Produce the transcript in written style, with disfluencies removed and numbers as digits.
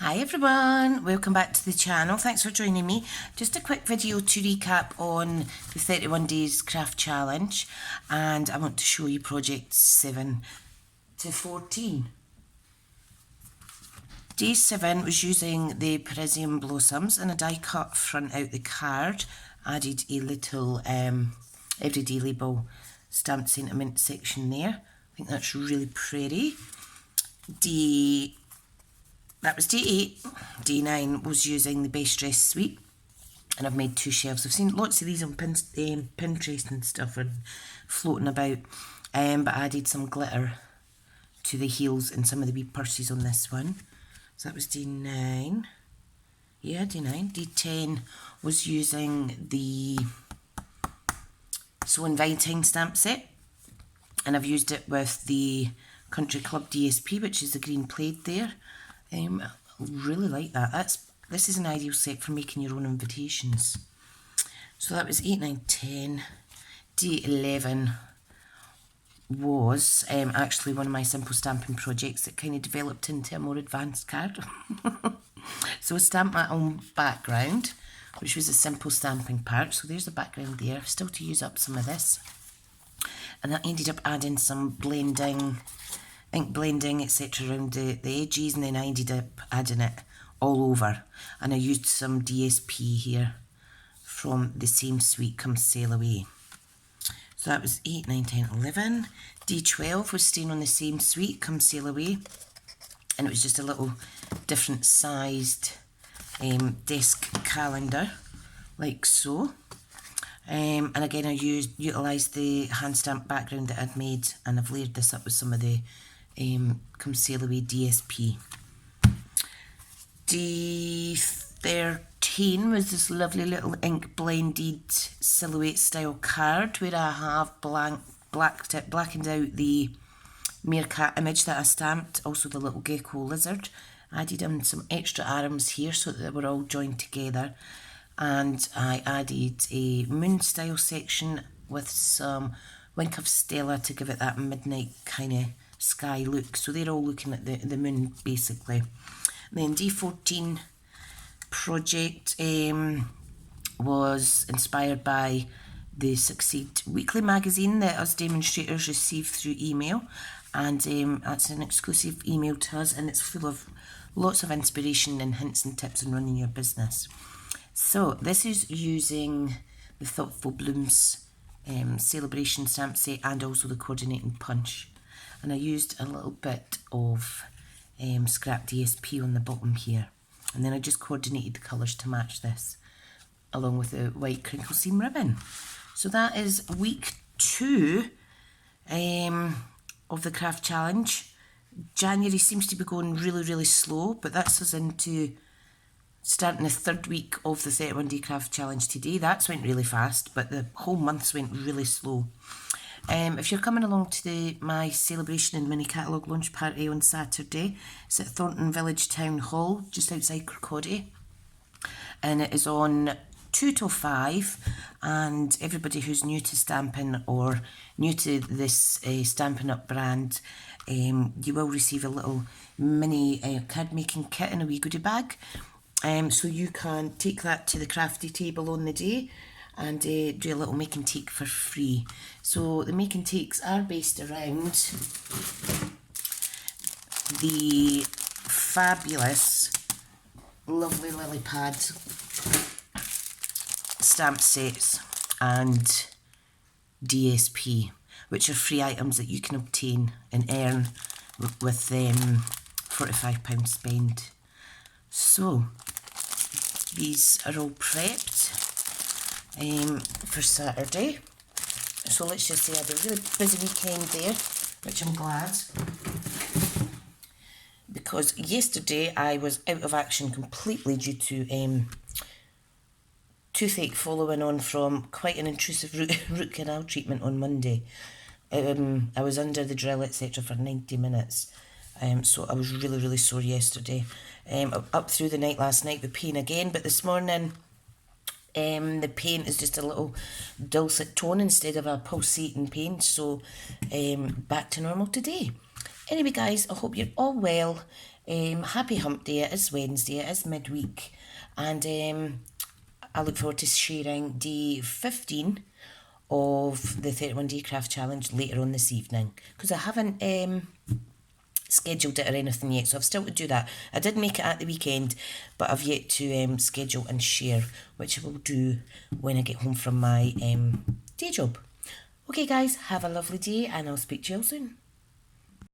Hi everyone, welcome back to the channel. Thanks for joining me. Just a quick video to recap on the 31 days craft challenge, and I want to show you project 7 to 14. Day 7 was using the Parisian blossoms and a die cut front out the card. Added a little everyday label stamped sentiment section there. I think that's really pretty. That was day 8. Day 9 was using the Best Dressed Suite, and I've made 2 shelves. I've seen lots of these on Pinterest and stuff and floating about, but I added some glitter to the heels and some of the wee purses on this one. So that was day 9. Yeah, day 9. Day 10 was using the So Inviting stamp set, and I've used it with the Country Club DSP, which is the green plaid there. I really like that. This is an ideal set for making your own invitations. So that was 8, 9, 10. Day 11 was actually one of my simple stamping projects that kind of developed into a more advanced card. So I stamped my own background, which was a simple stamping part. So there's the background there. Still to use up some of this. And I ended up adding some blending, ink blending, etc. around the edges, and then I ended up adding it all over. And I used some DSP here from the same suite, Come Sail Away. So that was 8, 9, 10, 11. Day 12 was staying on the same suite, Come Sail Away. And it was just a little different sized desk calendar, like so. And again, I utilised the hand stamp background that I'd made, and I've layered this up with some of the Come Sail Away DSP. Day 13 was this lovely little ink blended silhouette style card where I have blackened out the meerkat image that I stamped, also the little gecko lizard. I added in some extra arms here so that they were all joined together, and I added a moon style section with some Wink of Stella to give it that midnight kind of sky look. So they're all looking at the moon basically. And then day 14 project was inspired by the Succeed weekly magazine that us demonstrators receive through email, and that's an exclusive email to us, and it's full of lots of inspiration and hints and tips on running your business. So this is using the Thoughtful Blooms celebration stamp set and also the coordinating punch, and I used a little bit of scrap DSP on the bottom here, and then I just coordinated the colours to match this along with the white crinkle seam ribbon. So that is week 2 of the craft challenge. January seems to be going really slow, but that's us into starting the 3rd week of the 31 day craft challenge today. That's went really fast, but the whole months went really slow. If you're coming along to my celebration and mini catalogue launch party on Saturday, it's at Thornton Village Town Hall, just outside Kirkcaldy, and it is on 2 till 5, and everybody who's new to stamping or new to this Stampin' Up brand, you will receive a little mini card making kit in a wee goodie bag. So you can take that to the crafty table on the day and do a little make and take for free. So the make and takes are based around the fabulous, lovely lily pad stamp sets and DSP, which are free items that you can obtain and earn with £45 spend. So these are all prepped for Saturday. So let's just say I had a really busy weekend there, which I'm glad, because yesterday I was out of action completely due to toothache following on from quite an intrusive root canal treatment on Monday. I was under the drill, etc. for 90 minutes. So I was really sore yesterday. Up through the night last night with pain again, but this morning the pain is just a little dulcet tone instead of a pulsating pain, so back to normal today. Anyway guys, I hope you're all well, Happy hump day. It is Wednesday, it is midweek, and I look forward to sharing day 15 of the 31 Day Craft Challenge later on this evening, because I haven't scheduled it or anything yet, so I've still to do that. I did make it at the weekend, but I've yet to schedule and share, which I will do when I get home from my day job. Okay guys, have a lovely day and I'll speak to you all soon.